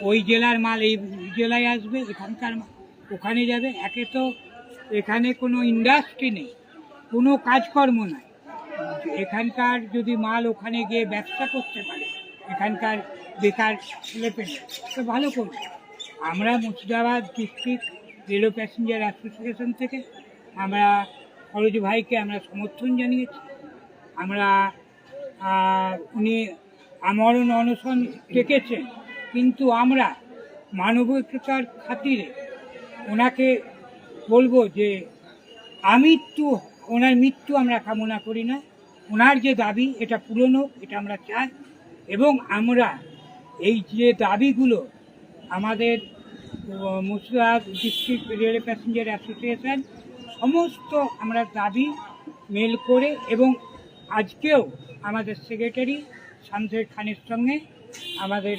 ওই জেলার মাল এই জেলায় আসবে, এখানকার মাল ওখানে যাবে। একে তো এখানে কোনো ইন্ডাস্ট্রি নেই, কোনো কাজকর্ম নাই। এখানকার যদি মাল ওখানে গিয়ে ব্যবসা করতে পারে এখানকার বেকার ছেলেপেলে, তো ভালো করবে। আমরা Murshidabad district railway passenger association থেকে আমরা সরোজ ভাইকে আমরা সমর্থন জানিয়েছি। আমরা উনি আমরণ অনশন ডেকেছেন, কিন্তু আমরা মানবিকতার খাতিরে ওনাকে বলবো যে ওনার মৃত্যু আমরা কামনা করি না। ওনার যে দাবি এটা পূরণ হোক, এটা আমরা চাই। এবং আমরা এই যে দাবিগুলো আমাদের Murshidabad district railway passenger association সমস্ত আমরা দাবি মেল করে, এবং আজকেও আমাদের সেক্রেটারি শামসের খানের সঙ্গে আমাদের